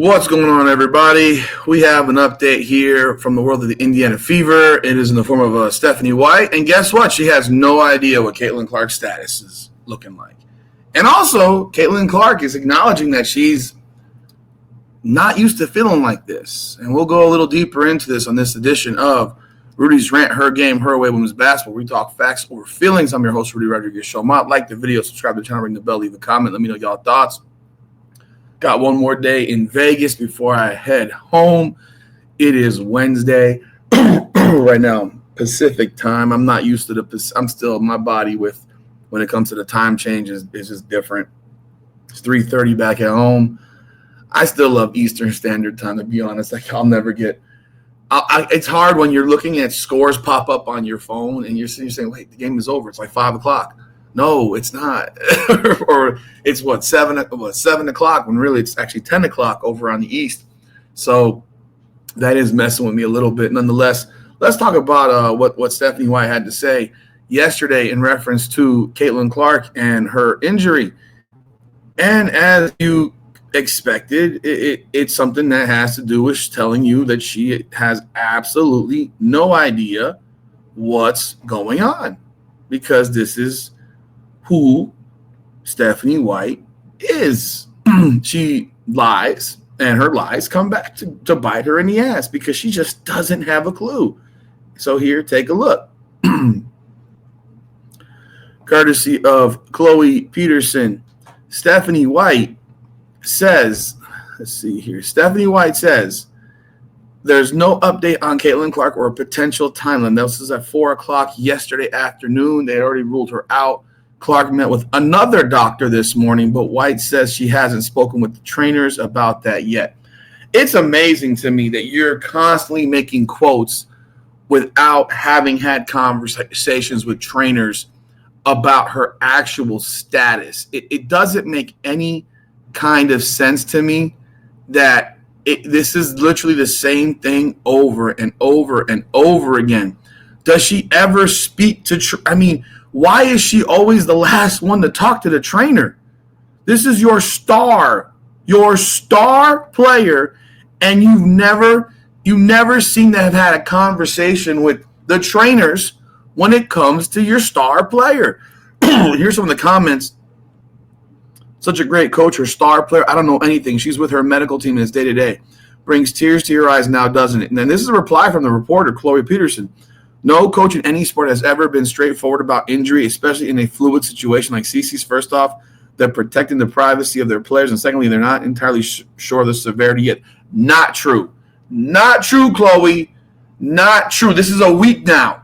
What's going on, everybody? We have an update here from the world of the Indiana Fever. It is in the form of Stephanie White. And guess what? She has no idea what Caitlin Clark's status is looking like. And also, Caitlin Clark is acknowledging that she's not used to feeling like this. And we'll go a little deeper into this on this edition of Rudy's Rant, Her Game, Her Way Women's Basketball. We talk facts over feelings. I'm your host, Rudy Rodriguez. Show them out. Like the video, subscribe to the channel, ring the bell, leave a comment. Let me know y'all thoughts. Got one more day in Vegas before I head home. It is Wednesday right now, Pacific time. I'm not used to I'm still, my body when it comes to the time change is just different. It's 3:30 back at home. I still love Eastern Standard Time, to be honest. Like, I'll never get it's hard when you're looking at scores pop up on your phone and you're saying, wait, the game is over. It's like 5 o'clock. No, it's not. Or it's 7 o'clock when really it's actually 10 o'clock over on the East. So that is messing with me a little bit. Nonetheless, let's talk about what Stephanie White had to say yesterday in reference to Caitlin Clark and her injury. And as you expected, it's something that has to do with telling you that she has absolutely no idea what's going on, because this is who Stephanie White is. She lies, and her lies come back to bite her in the ass because she just doesn't have a clue. So here, take a look. Courtesy of Chloe Peterson, Stephanie White says, let's see here. Stephanie White says, there's no update on Caitlin Clark or a potential timeline. This was at 4 o'clock yesterday afternoon. They had already ruled her out. Clark met with another doctor this morning, but White says she hasn't spoken with the trainers about that yet. It's amazing to me that you're constantly making quotes without having had conversations with trainers about her actual status. It doesn't make any kind of sense to me that this is literally the same thing over and over and over again. Does she ever speak to why is she always the last one to talk to the trainer? This is your star player, and you never seem to have had a conversation with the trainers when it comes to your star player. Here's some of the comments. Such a great coach, her star player. I don't know anything. She's with her medical team in it's day to day. Brings tears to your eyes now, doesn't it? And then this is a reply from the reporter, Chloe Peterson. No coach in any sport has ever been straightforward about injury, especially in a fluid situation like Cece's. First off, they're protecting the privacy of their players, and secondly, they're not entirely sure of the severity yet. Not true. Not true, Chloe. Not true. This is a week now.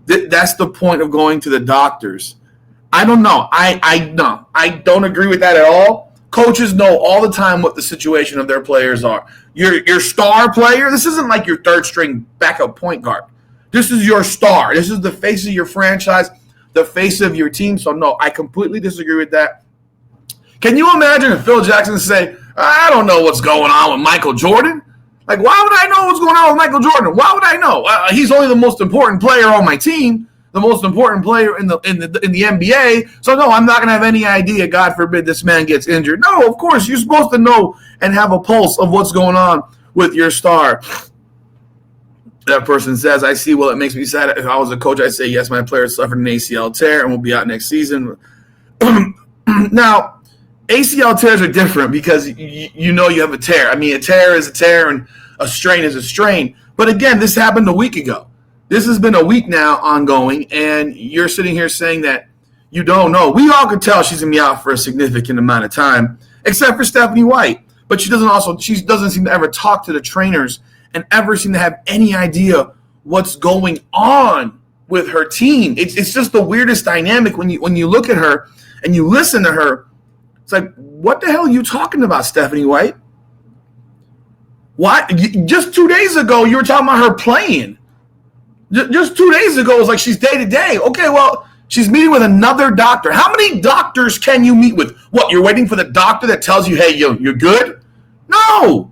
That's the point of going to the doctors. I don't know. I don't agree with that at all. Coaches know all the time what the situation of their players are. Your star player, this isn't like your third string backup point guard. This is your star. This is the face of your franchise, the face of your team. So, no, I completely disagree with that. Can you imagine if Phil Jackson say, I don't know what's going on with Michael Jordan? Like, why would I know what's going on with Michael Jordan? Why would I know? He's only the most important player on my team, the most important player in the NBA. So, no, I'm not going to have any idea, God forbid, this man gets injured. No, of course, you're supposed to know and have a pulse of what's going on with your star. That person says, I see, well, it makes me sad. If I was a coach, I'd say, yes, my player suffered an ACL tear and will be out next season. Now, ACL tears are different because you know you have a tear. I mean, a tear is a tear and a strain is a strain. But again, this happened a week ago. This has been a week now ongoing, and you're sitting here saying that you don't know. We all could tell she's going to be out for a significant amount of time, except for Stephanie White. But she doesn't seem to ever talk to the trainers and ever seem to have any idea what's going on with her team. It's just the weirdest dynamic when you look at her and you listen to her. It's like, what the hell are you talking about, Stephanie White? What? Just 2 days ago, you were talking about her playing. Just 2 days ago, it was like she's day-to-day. Okay, well, she's meeting with another doctor. How many doctors can you meet with? What, you're waiting for the doctor that tells you, hey, you're good? No.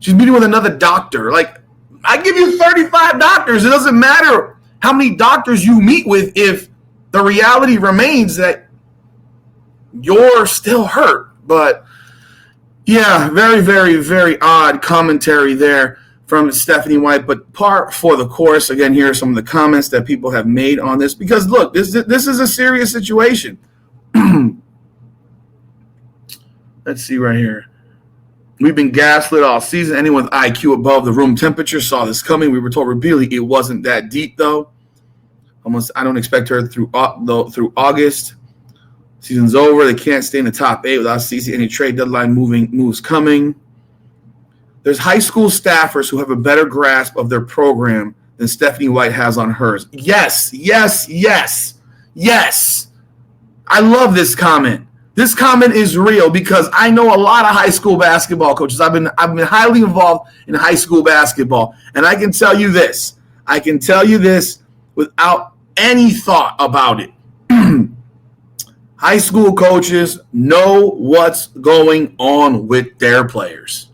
She's meeting with another doctor. Like, I give you 35 doctors. It doesn't matter how many doctors you meet with if the reality remains that you're still hurt. But Yeah, very, very, very odd commentary there from Stephanie White, but par for the course. Again, here are some of the comments that people have made on this because look, this is a serious situation. Let's see right here. We've been gaslit all season. Anyone with IQ above the room temperature saw this coming. We were told repeatedly it wasn't that deep, though. I don't expect her through August. Season's over. They can't stay in the top 8 without CC any trade deadline moves coming. There's high school staffers who have a better grasp of their program than Stephanie White has on hers. Yes, yes, yes, yes. I love this comment. This comment is real because I know a lot of high school basketball coaches. I've been highly involved in high school basketball, and I can tell you this. I can tell you this without any thought about it. High school coaches know what's going on with their players.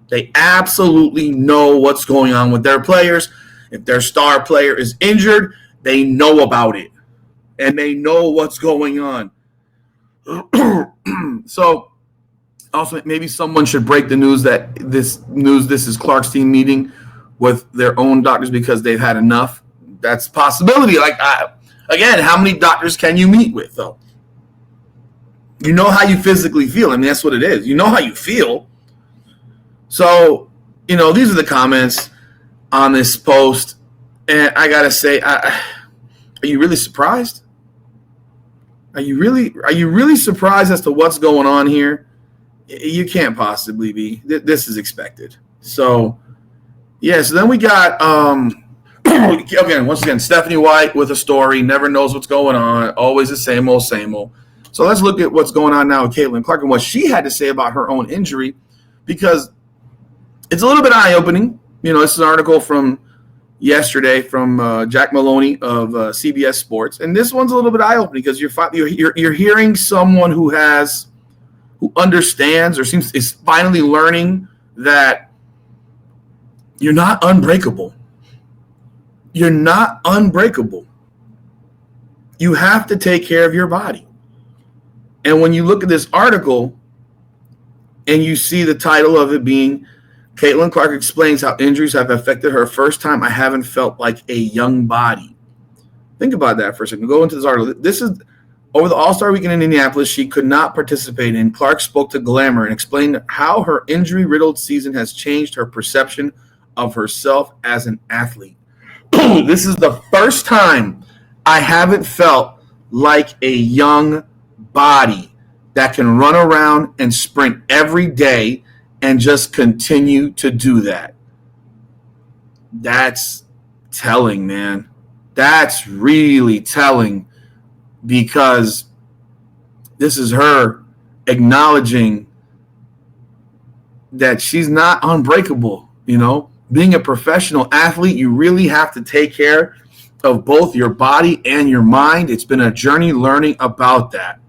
They absolutely know what's going on with their players. If their star player is injured, they know about it, and they know what's going on. So also maybe someone should break the news that this is Clark's team meeting with their own doctors because they've had enough. That's a possibility. Again, how many doctors can you meet with, though? You know how you physically feel. I mean, that's what it is. You know how you feel. So, these are the comments on this post. And I got to say, are you really surprised? Are you really surprised as to what's going on here? You can't possibly be. This is expected. So, yeah, so then we got, once again, Stephanie White with a story, never knows what's going on, always the same old, same old. So let's look at what's going on now with Caitlin Clark and what she had to say about her own injury, because it's a little bit eye-opening. This is an article from yesterday from Jack Maloney of CBS Sports, and this one's a little bit eye-opening because you're hearing someone who understands or is finally learning that you're not unbreakable. You're not unbreakable. You have to take care of your body. And when you look at this article and you see the title of it being Caitlin Clark explains how injuries have affected her first time I haven't felt like a young body. Think about that for a second. Go into this article. This is over the All-Star Weekend in Indianapolis she could not participate in. Clark spoke to Glamour and explained how her injury-riddled season has changed her perception of herself as an athlete. This is the first time I haven't felt like a young body that can run around and sprint every day and just continue to do that. That's telling, man. That's really telling, because this is her acknowledging that she's not unbreakable. Being a professional athlete, you really have to take care of both your body and your mind. It's been a journey learning about that.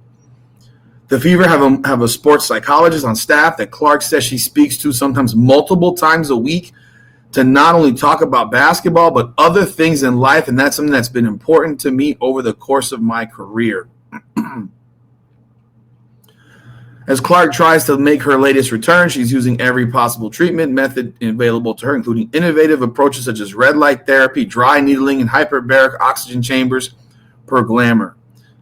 The Fever have a sports psychologist on staff that Clark says she speaks to sometimes multiple times a week to not only talk about basketball, but other things in life, and that's something that's been important to me over the course of my career. As Clark tries to make her latest return, she's using every possible treatment method available to her, including innovative approaches such as red light therapy, dry needling, and hyperbaric oxygen chambers, per Glamour.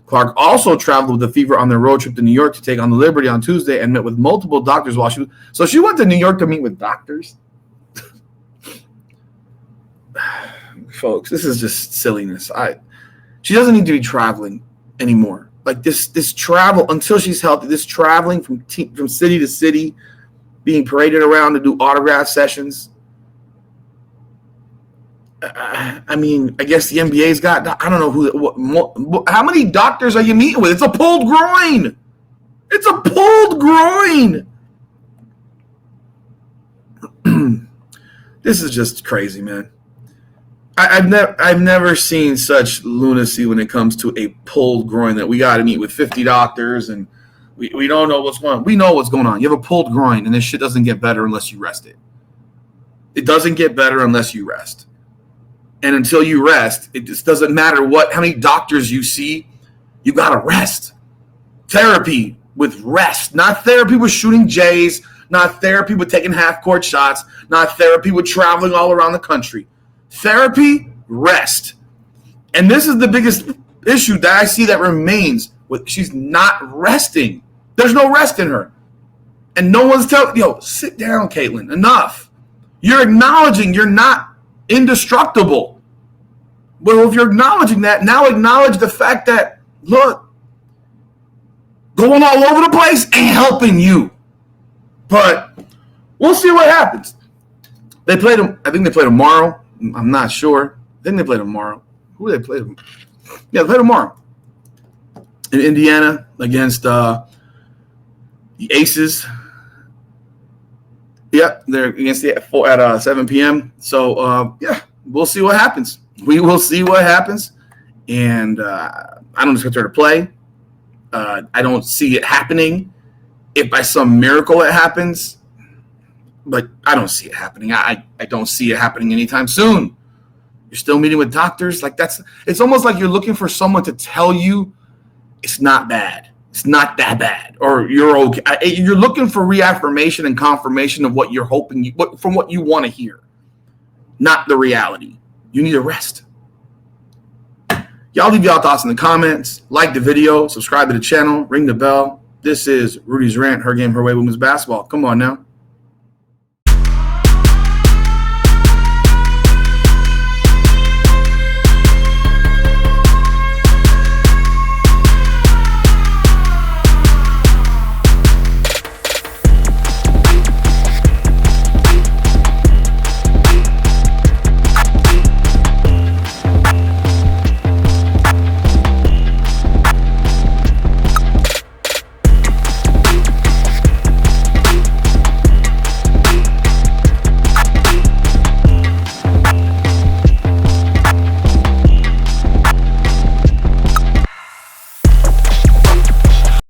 Clark also traveled with the Fever on their road trip to New York to take on the Liberty on Tuesday and met with multiple doctors while so she went to New York to meet with doctors? Folks, this is just silliness. She doesn't need to be traveling anymore. Like this travel until she's healthy, this traveling from city to city, being paraded around to do autograph sessions. I mean, I guess the NBA's got, I don't know how many doctors are you meeting with? It's a pulled groin. It's a pulled groin. This is just crazy, man. I've never seen such lunacy when it comes to a pulled groin that we got to meet with 50 doctors and we don't know what's going on. We know what's going on. You have a pulled groin, and this shit doesn't get better unless you rest it. It doesn't get better unless you rest. And until you rest, it just doesn't matter how many doctors you see, you got to rest. Therapy with rest, not therapy with shooting Jays, not therapy with taking half-court shots, not therapy with traveling all around the country. Therapy, rest. And this is the biggest issue that I see that remains. She's not resting. There's no rest in her. And no one's telling, sit down, Caitlin, enough. You're acknowledging you're not indestructible. Well, if you're acknowledging that, now acknowledge the fact that, look, going all over the place ain't helping you. But we'll see what happens. I think they play tomorrow. I'm not sure. I think they play tomorrow. Who do they play? Yeah, they play tomorrow in Indiana against the Aces. Yep, they're against at 7 p.m. So, we'll see what happens. We will see what happens. And I don't expect her to play. I don't see it happening. If by some miracle it happens, but I don't see it happening. I don't see it happening anytime soon. You're still meeting with doctors. It's almost like you're looking for someone to tell you it's not bad. It's not that bad, or you're okay. You're looking for reaffirmation and confirmation of what you're hoping, from what you want to hear, not the reality. You need a rest. Y'all leave y'all thoughts in the comments. Like the video, subscribe to the channel, ring the bell. This is Rudy's Rant, Her Game, Her Way Women's Basketball. Come on now.